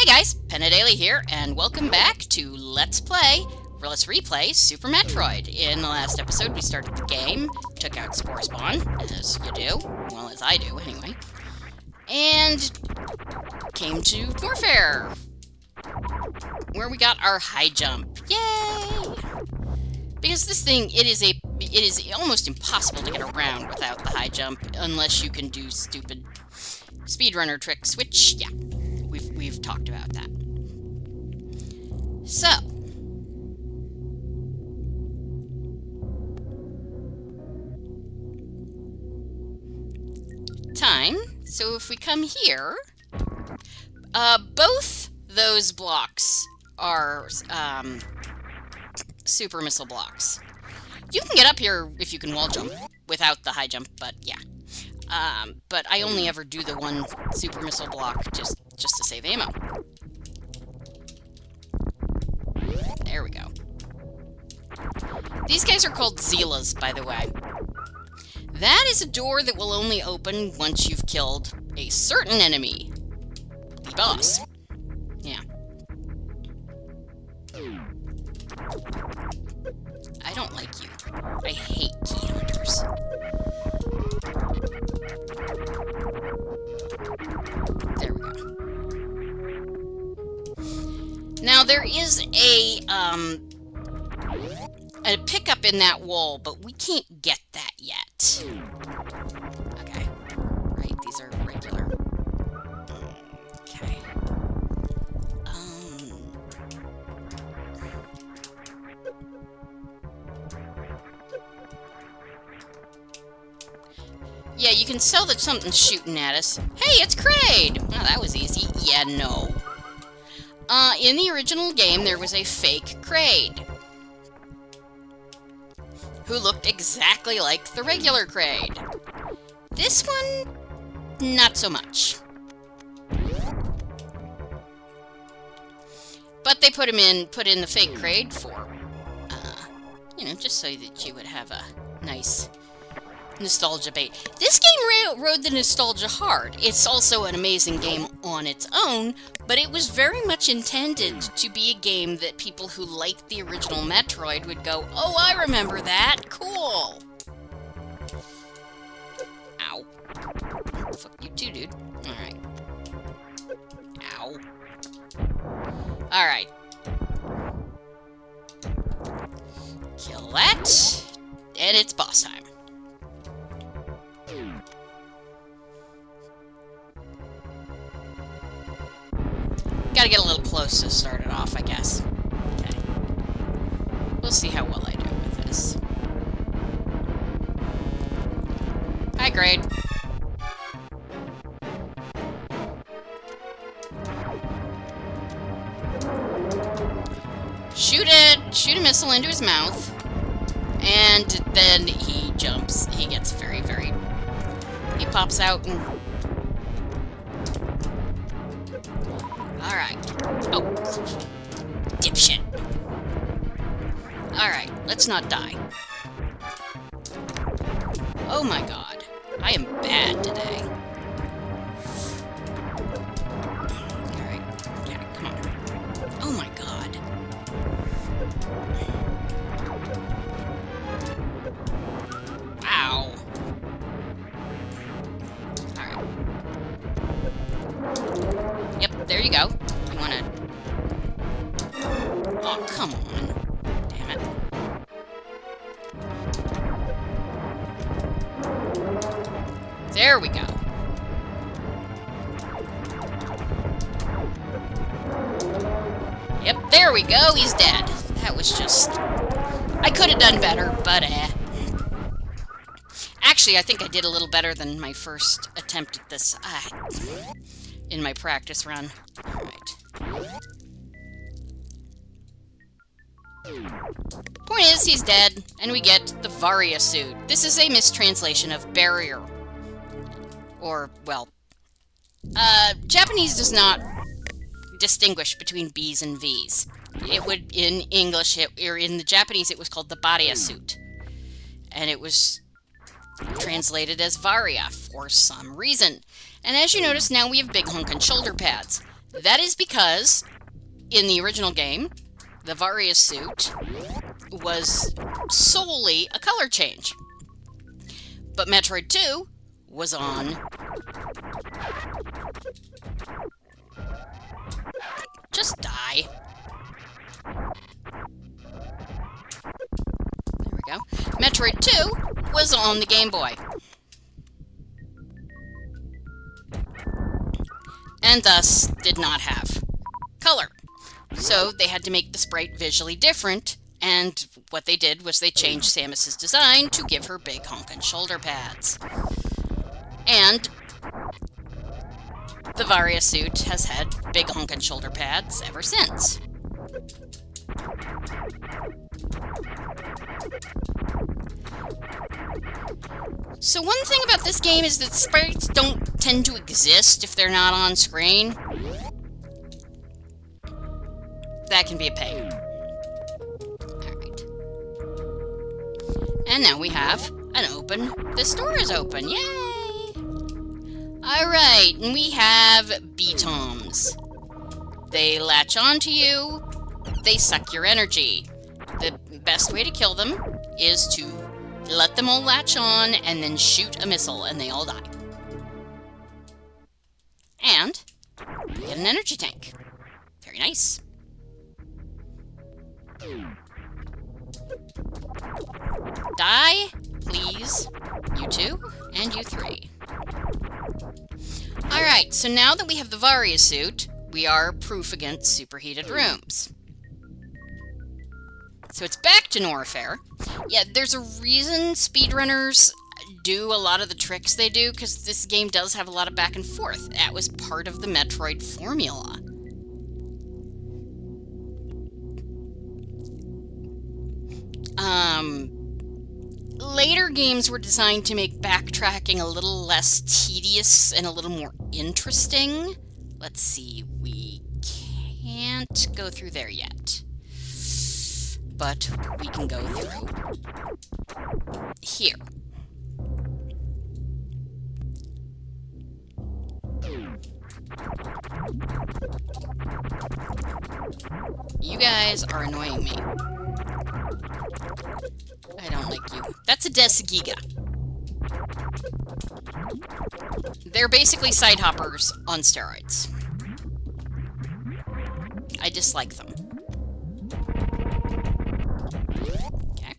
Hey guys, Penadaily here, and welcome back to Let's Replay Super Metroid. In the last episode, we started the game, took out Spore Spawn, as you do, well, as I do, anyway, and came to Warfare, where we got our high jump. Yay! Because this thing, it is almost impossible to get around without the high jump, unless you can do stupid speedrunner tricks, which, yeah, we've talked about that. So, time. So if we come here, both those blocks are super missile blocks. You can get up here if you can wall jump without the high jump, but yeah. But I only ever do the one super missile block just to save ammo. There we go. These guys are called Zeelas, by the way. That is a door that will only open once you've killed a certain enemy. The boss. Yeah. I don't like you. I hate key hunters. There we go. Now there is a pickup in that wall, but we can't get that yet. Okay. Right, these are regular. Okay. Yeah, you can tell that something's shooting at us. Hey, it's Kraid! Well, that was easy. Yeah, no. In the original game, there was a fake Kraid who looked exactly like the regular Kraid. This one, not so much. But they put in the fake Kraid for, you know, just so that you would have a nice nostalgia bait. This game rode the nostalgia hard. It's also an amazing game on its own, but it was very much intended to be a game that people who liked the original Metroid would go, oh, I remember that, cool. Ow. Fuck you too, dude. Alright. Ow. Alright. Kill that, and it's boss time. Gotta get a little close to start it off, I guess. Okay. We'll see how well I do with this. Hi, Kraid. Shoot a missile into his mouth, and then he jumps. He gets very, he pops out and... Alright. Oh. Dipshit. Alright, let's not die. Oh my god. I am bad today. Alright. Yeah, come on. Oh my god. Wow. Alright. Yep, there you go. You wanna... Oh, come on. Damn it. There we go. Yep, there we go. He's dead. That was just... I could have done better, but Actually, I think I did a little better than my first attempt at this. In my practice run. Alright. Point is, he's dead, and we get the Varia suit. This is a mistranslation of barrier. Or, well... Japanese does not distinguish between B's and V's. It would, in English, or in the Japanese, it was called the Varia suit. And it was translated as Varia for some reason. And as you notice, now we have big hunkin' shoulder pads. That is because in the original game, the Varia suit was solely a color change. But Metroid 2 was on... Just die. There we go. Metroid 2 was on the Game Boy. And thus did not have color. So they had to make the sprite visually different, and what they did was they changed Samus's design to give her big honkin' shoulder pads. And the Varia suit has had big honkin' shoulder pads ever since. So one thing about this game is that sprites don't tend to exist if they're not on screen. That can be a pain. Alright. And now we have an open... This door is open, yay! Alright, and we have B-toms. They latch onto you, they suck your energy. The best way to kill them is to let them all latch on and then shoot a missile and they all die. And you get an energy tank. Very nice. Die, please. You two and you three. Alright, so now that we have the Varia suit, we are proof against superheated rooms. So it's back to Norfair. Yeah, there's a reason speedrunners do a lot of the tricks they do, because this game does have a lot of back and forth. That was part of the Metroid formula. Later games were designed to make backtracking a little less tedious and a little more interesting. Let's see, we can't go through there yet. But we can go through here. You guys are annoying me. I don't like you. That's a Desigiga. They're basically side hoppers on steroids. I dislike them. Okay.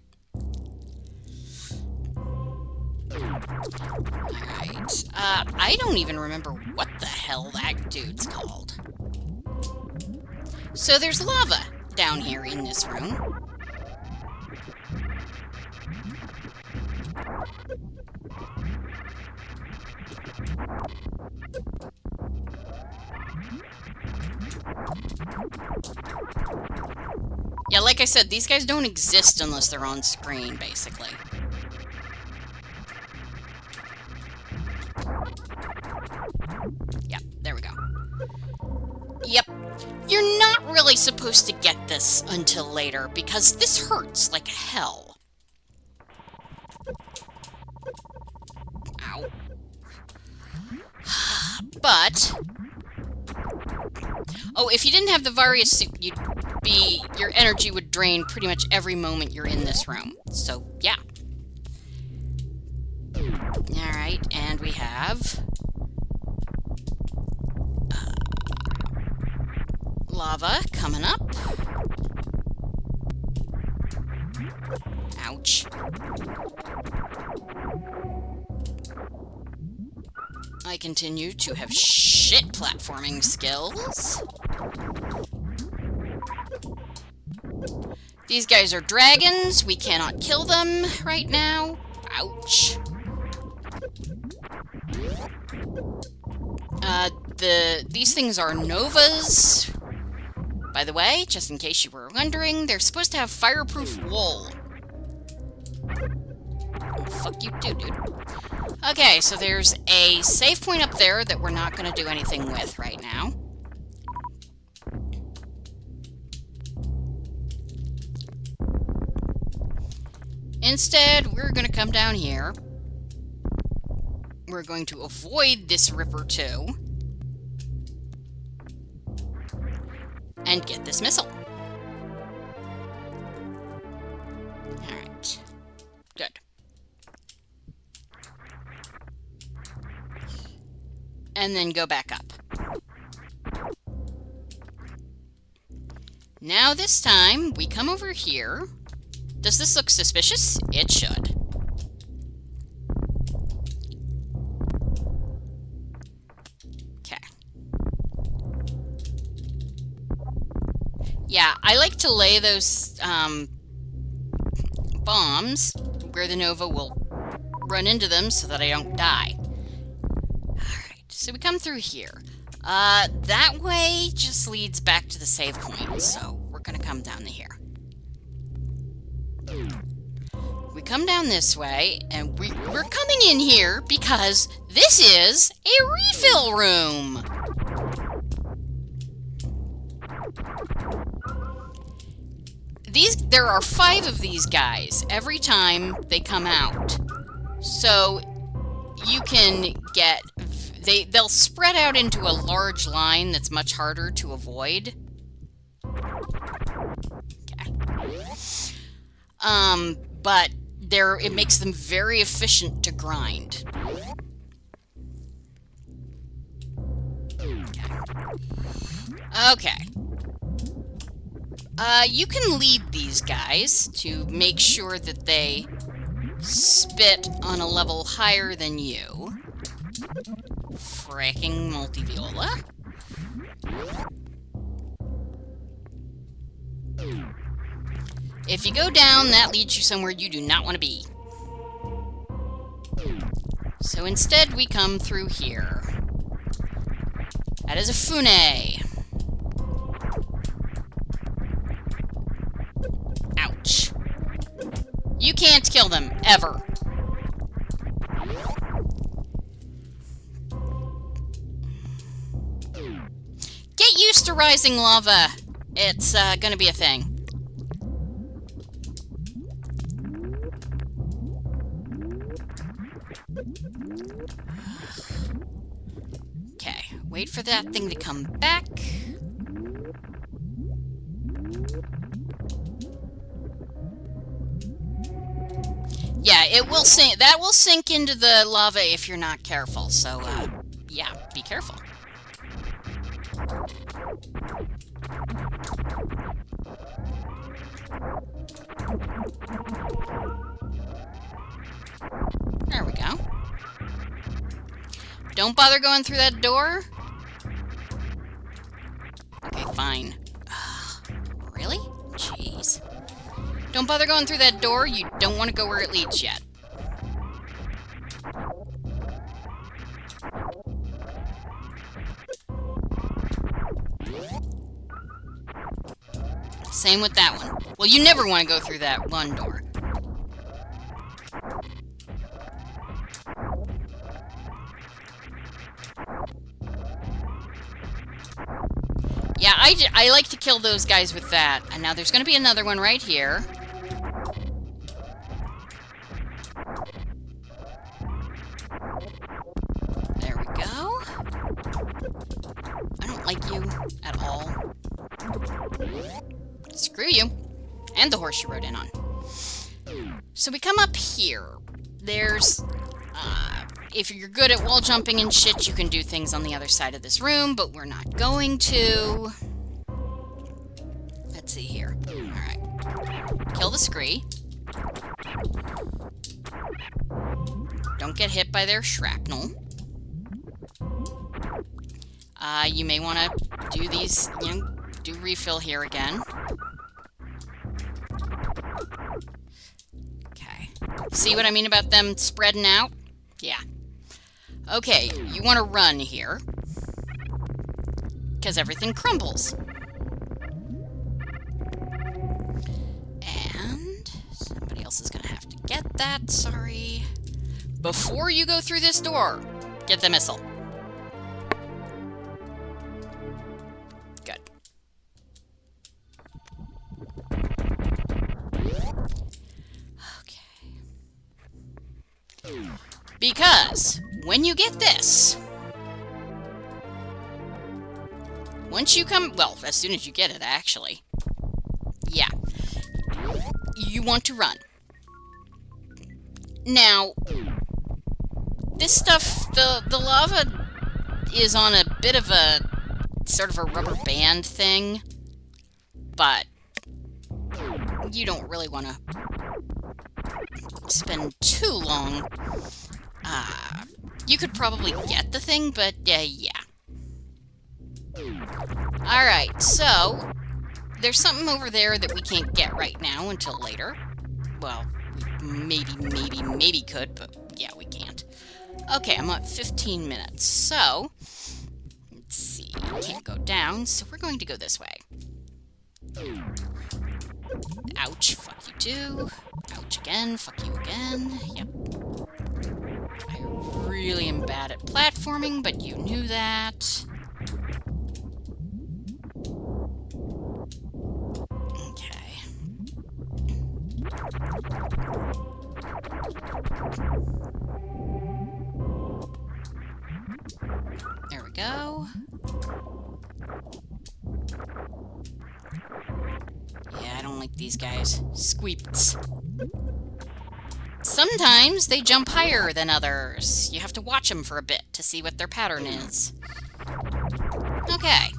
Alright. I don't even remember what the hell that dude's called. So there's lava down here in this room. Yeah, like I said, these guys don't exist unless they're on screen, basically. Yep, there we go. Yep. You're not really supposed to get this until later, because this hurts like hell. Ow. But... oh, if you didn't have the Varia suit, your energy would drain pretty much every moment you're in this room. So, yeah. Alright, and we have... lava coming up. Ouch. I continue to have shit platforming skills. These guys are dragons. We cannot kill them right now. Ouch. These things are novas. By the way, just in case you were wondering, they're supposed to have fireproof wool. Oh, fuck you too, dude. Okay, so there's a save point up there that we're not going to do anything with right now. Instead, we're going to come down here. We're going to avoid this Ripper 2. and get this missile. Alright. Good. And then go back up. Now this time, we come over here. Does this look suspicious? It should. Okay. Yeah, I like to lay those bombs where the Nova will run into them so that I don't die. Alright, so we come through here. That way just leads back to the save point, so we're gonna come down to here. We come down this way, and we're coming in here because this is a refill room! There are 5 of these guys every time they come out. So you can get... They'll spread out into a large line that's much harder to avoid. Okay. But it makes them very efficient to grind. Okay. You can lead these guys to make sure that they spit on a level higher than you. Fricking multiviola. If you go down, that leads you somewhere you do not want to be. So instead, we come through here. That is a Fune. Ouch. You can't kill them, ever. Get used to rising lava. It's gonna be a thing. Okay, wait for that thing to come back. Yeah, it will sink. That will sink into the lava if you're not careful. So, yeah, be careful. There we go. Don't bother going through that door. Okay, fine. Really? Jeez. Don't bother going through that door. You don't want to go where it leads yet. Same with that one. Well, you never want to go through that one door. Yeah, I like to kill those guys with that. And now there's going to be another one right here. There we go. I don't like you at all. Screw you. And the horse you rode in on. So we come up here. There's... if you're good at wall jumping and shit, you can do things on the other side of this room, but we're not going to. Let's see here. Alright. Kill the scree. Don't get hit by their shrapnel. You may want to do these, do refill here again. Okay. See what I mean about them spreading out? Yeah. Okay, you want to run here. Because everything crumbles. And somebody else is going to have to get that, sorry. Before you go through this door, get the missile. Good. Okay. Because when you get this, once you come... Well, as soon as you get it, actually. Yeah. You want to run. Now, this stuff, the lava is on a bit of a sort of a rubber band thing, but you don't really want to spend too long. You could probably get the thing, but yeah. Alright, so there's something over there that we can't get right now until later. Well, maybe could, but yeah, we can't. Okay, I'm at 15 minutes, so let's see. Can't go down, so we're going to go this way. Ouch, fuck you too. Ouch again, fuck you again. Yep. I really am bad at platforming, but you knew that. Okay. There we go. Yeah, I don't like these guys. Squeeps. Sometimes they jump higher than others. You have to watch them for a bit to see what their pattern is. Okay.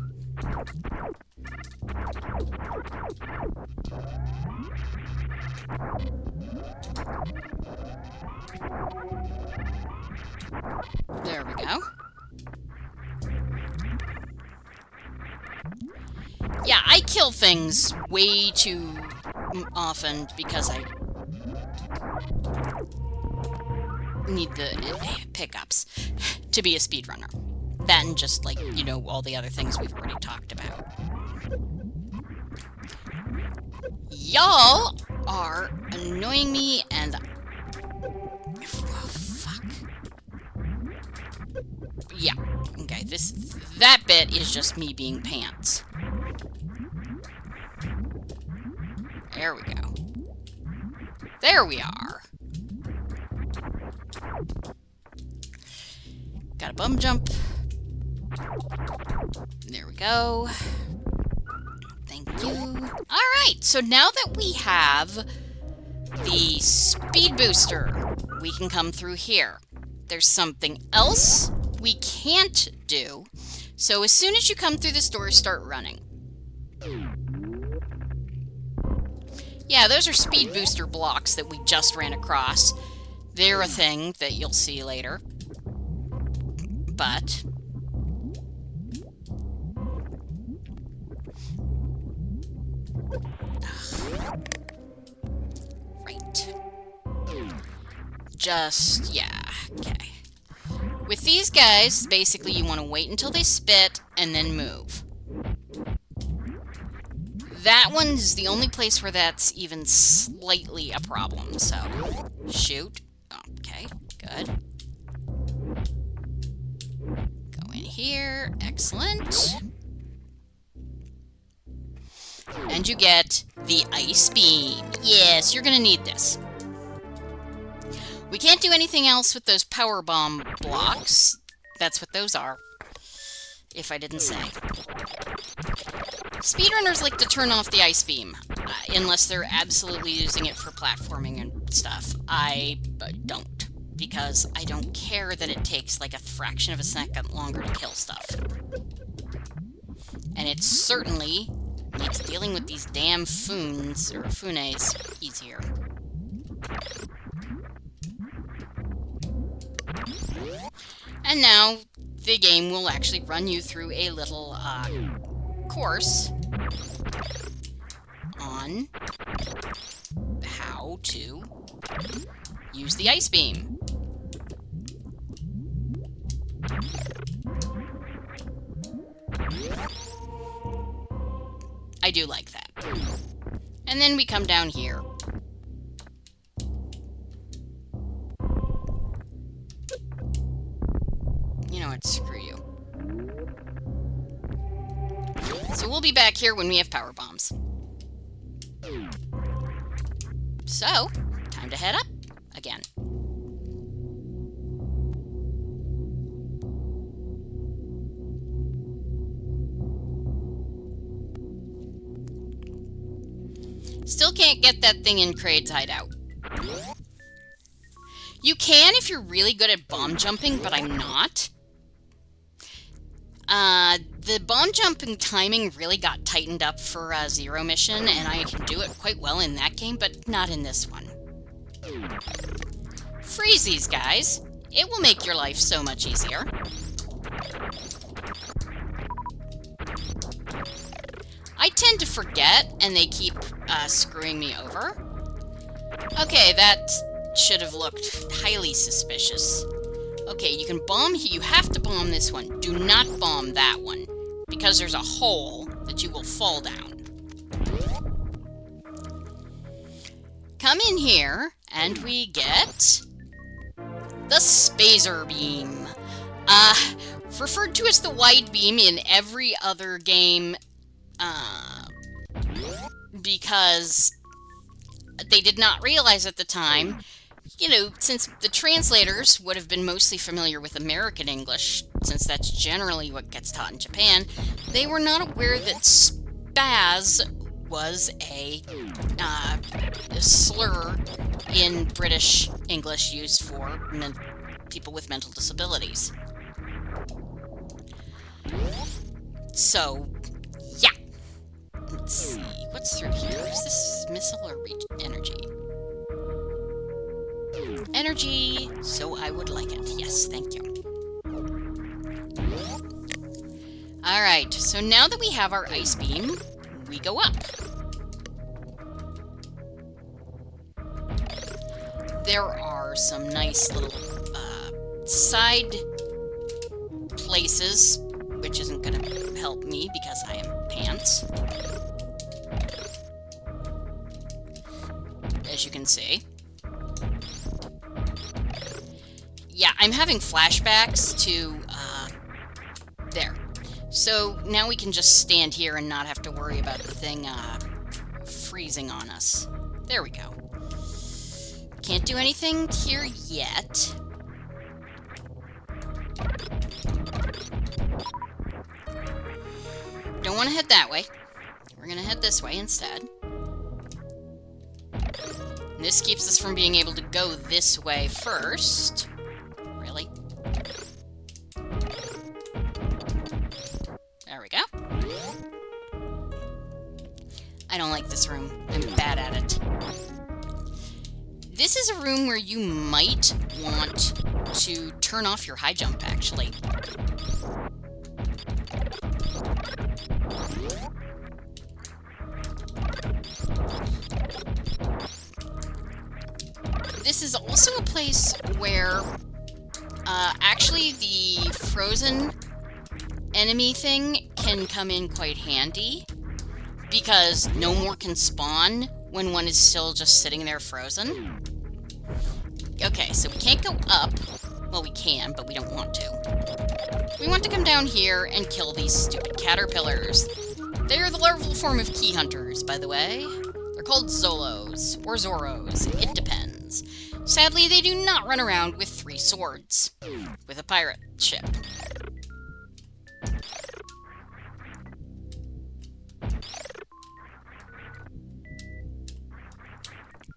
There we go. Yeah, I kill things way too often because I need the pickups to be a speedrunner. That and just, like, you know, all the other things we've already talked about. Y'all are annoying me and... Oh, fuck. Yeah, okay, that bit is just me being pants. There we go. There we are. Got a bum jump. There we go. Thank you. Alright, so now that we have the speed booster, we can come through here. There's something else we can't do. So as soon as you come through this door, start running. Yeah, those are speed booster blocks that we just ran across. They're a thing that you'll see later. But... right. Just, yeah, okay. With these guys, basically you want to wait until they spit and then move. That one's the only place where that's even slightly a problem, so... shoot. Okay, good. Go in here. Excellent. And you get the ice beam. Yes, you're gonna need this. We can't do anything else with those power bomb blocks. That's what those are. If I didn't say. Speedrunners like to turn off the ice beam, unless they're absolutely using it for platforming and stuff. I don't, because I don't care that it takes like a fraction of a second longer to kill stuff. And it certainly makes dealing with these damn funes easier. And now the game will actually run you through a little course on how to use the ice beam. I do like that. And then we come down here. You know what, screw you. So we'll be back here when we have power bombs. So, time to head up again. Still can't get that thing in Kraid's hideout. You can if you're really good at bomb jumping, but I'm not. The bomb jumping timing really got tightened up for Zero Mission, and I can do it quite well in that game, but not in this one. Freeze these guys. It will make your life so much easier. I tend to forget, and they keep screwing me over. Okay, that should have looked highly suspicious. Okay, you can bomb. You have to bomb this one. Do not bomb that one, because there's a hole that you will fall down. Come in here, and we get the Spazer Beam. Referred to as the Wide Beam in every other game, because they did not realize at the time, you know, since the translators would have been mostly familiar with American English, since that's generally what gets taught in Japan, they were not aware that spaz was a slur in British English used for people with mental disabilities. So, yeah. Let's see. What's through here? Is this missile or energy? Energy, so I would like it. Yes, thank you. Alright, so now that we have our ice beam, we go up. There are some nice little side places, which isn't going to help me because I am pants. As you can see. Yeah, I'm having flashbacks to, there. So now we can just stand here and not have to worry about the thing, freezing on us. There we go. Can't do anything here yet. Don't want to head that way. We're going to head this way instead. And this keeps us from being able to go this way first. Really? There we go. I don't like this room. I'm bad at it. This is a room where you might want to turn off your high jump, actually. This is also a place where, actually the frozen enemy thing can come in quite handy, because no more can spawn when one is still just sitting there frozen. Okay, so we can't go up. Well, we can, but we don't want to. We want to come down here and kill these stupid caterpillars. They are the larval form of key hunters, by the way. They're called Zolos, or Zoros. It depends. Sadly, they do not run around with 3 swords. With a pirate ship.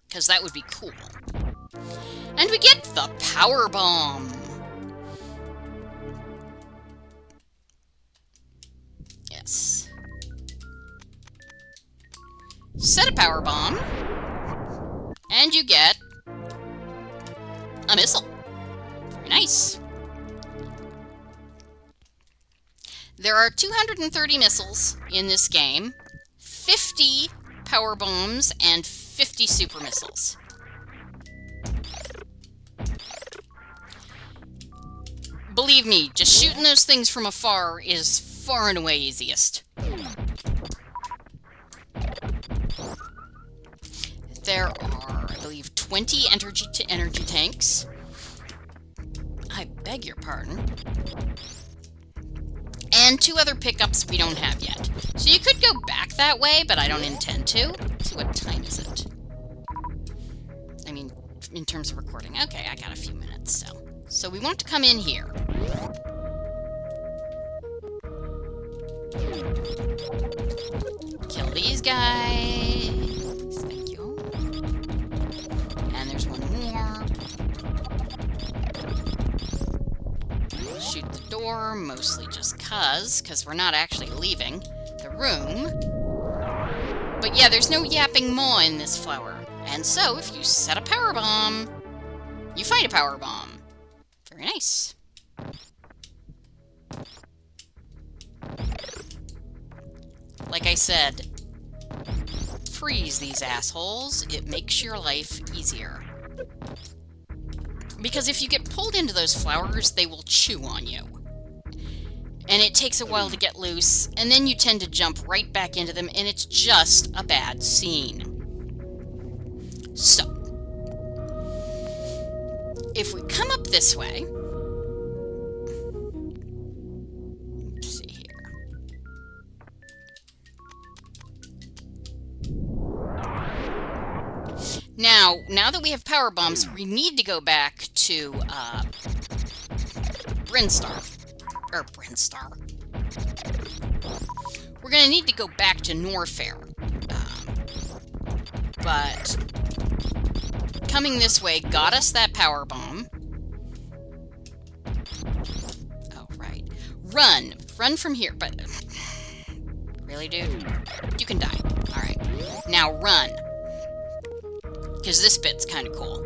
Because that would be cool. And we get the Power Bomb! Yes. Set a Power Bomb, and you get a missile. Very nice. There are 230 missiles in this game, 50 power bombs, and 50 super missiles. Believe me, just shooting those things from afar is far and away easiest. There are, I believe, 20 energy tanks. I beg your pardon. And 2 other pickups we don't have yet. So you could go back that way, but I don't intend to. Let's see, what time is it? I mean, in terms of recording. Okay, I got a few minutes, so. So we want to come in here. Kill these guys. flower, mostly just because we're not actually leaving the room. But yeah, there's no yapping maw in this flower. And so, if you set a power bomb, you find a power bomb. Very nice. Like I said, freeze these assholes. It makes your life easier. Because if you get pulled into those flowers, they will chew on you. And it takes a while to get loose, and then you tend to jump right back into them, and it's just a bad scene. So, if we come up this way, let's see here. Now that we have power bombs, we need to go back to Brinstar. Or Brinstar. We're gonna need to go back to Norfair. But coming this way got us that power bomb. Oh, right. Run! Run from here, but... Really, dude? You can die. Alright. Now run. Because this bit's kind of cool.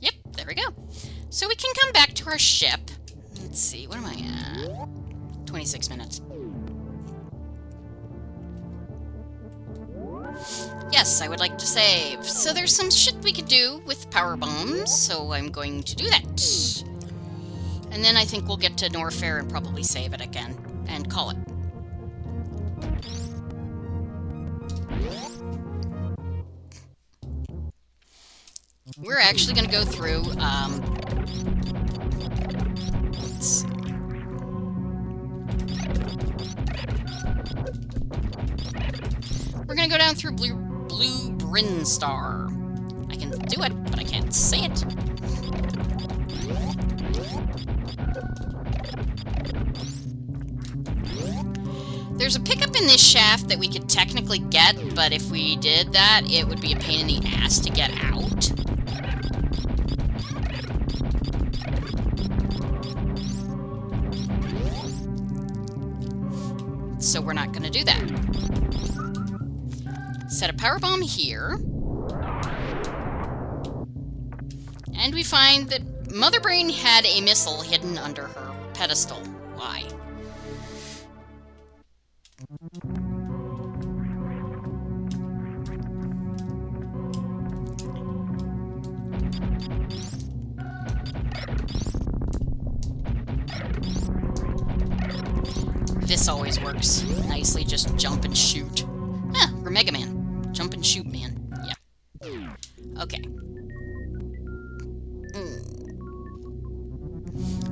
Yep, there we go. So we can come back to our ship. Let's see, what am I at? 26 minutes. Yes, I would like to save. So there's some shit we could do with power bombs, so I'm going to do that. And then I think we'll get to Norfair and probably save it again. And call it. We're actually going to go through, let's see. We're going to go down through Blue Brinstar. I can do it, but I can't say it. There's a pickup in this shaft that we could technically get, but if we did that, it would be a pain in the ass to get out. So we're not going to do that. Set a power bomb here. And we find that Mother Brain had a missile hidden under her pedestal. Why? This always works nicely, just jump and shoot. Ah, we're Mega Man. Jump and shoot, man. Yeah. Okay.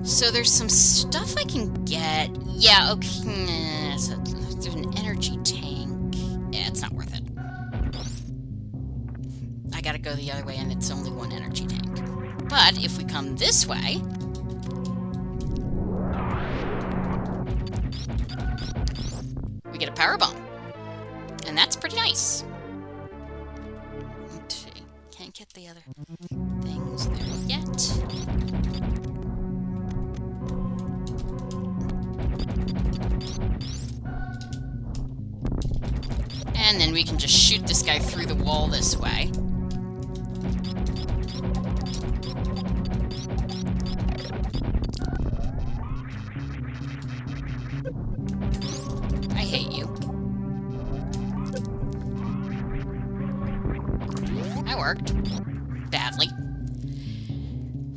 So there's some stuff I can get. Yeah, okay. So there's an energy tank. Yeah, it's not worth it. I gotta go the other way, and it's only one energy tank. But if we come this way... we get a power bomb. And that's pretty nice. Let's see. Can't get the other things there yet. And then we can just shoot this guy through the wall this way. I hate you. That worked. Badly.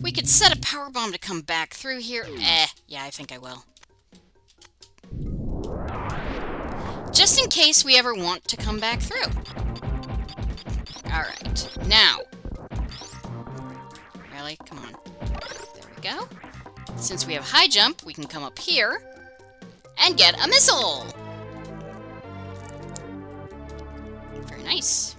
We could set a power bomb to come back through here. Yeah, I think I will. Just in case we ever want to come back through. Alright, now. Really? Come on. There we go. Since we have high jump, we can come up here and get a missile! Very nice.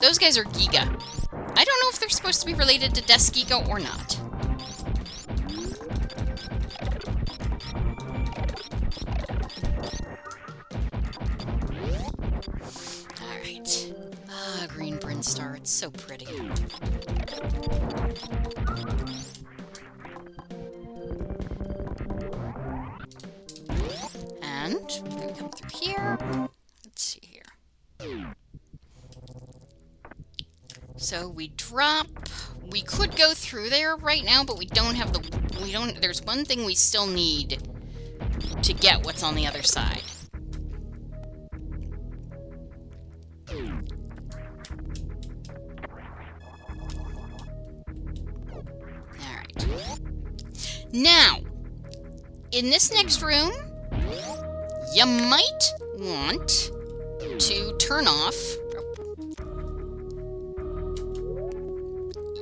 Those guys are Giga. I don't know if they're supposed to be related to Death Giga or not. neon star. It's so pretty. And we're gonna come through here. Let's see here. So we drop. We could go through there right now, but we don't have the. We don't. There's one thing we still need to get what's on the other side. Alright. Now, in this next room, you might want to turn off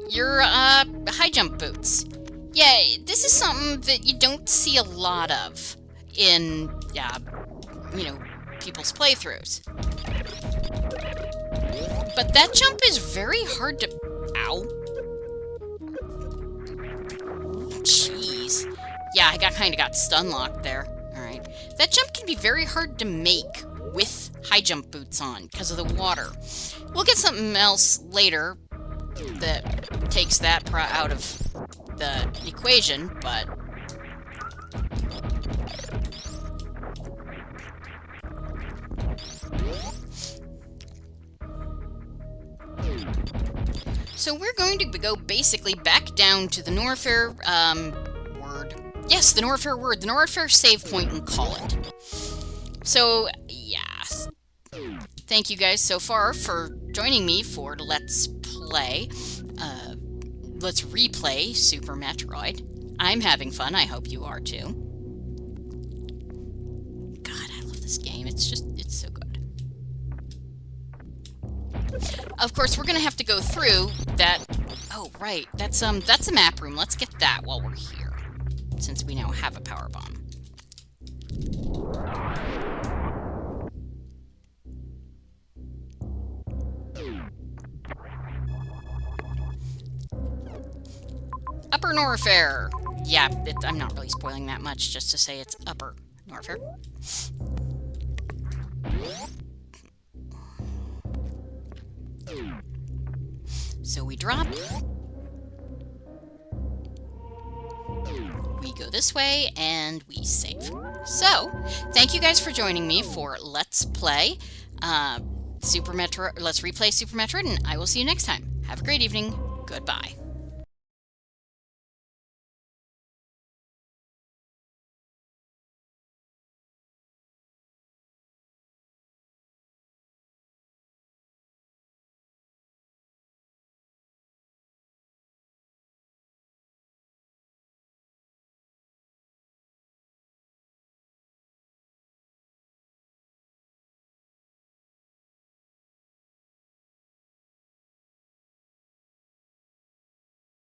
your high jump boots. Yeah, this is something that you don't see a lot of in, you know, people's playthroughs. But that jump is very hard to... Ow. Jeez. Yeah, I kind of got stun locked there. Alright. That jump can be very hard to make with high jump boots on because of the water. We'll get something else later that takes that out of the equation, but... So we're going to go basically back down to the Norfair, word. Yes, the Norfair word. The Norfair save point and call it. So, yeah. Thank you guys so far for joining me for Let's Play. Let's replay Super Metroid. I'm having fun. I hope you are too. God, I love this game. It's so good. Of course, we're gonna have to go through that. Oh, right. That's a map room. Let's get that while we're here, since we now have a power bomb. Upper Norfair. Yeah, I'm not really spoiling that much, just to say it's Upper Norfair. So we drop. We go this way, and we save. So, thank you guys for joining me for Let's Play Super Metroid. Let's replay Super Metroid, and I will see you next time. Have a great evening. Goodbye.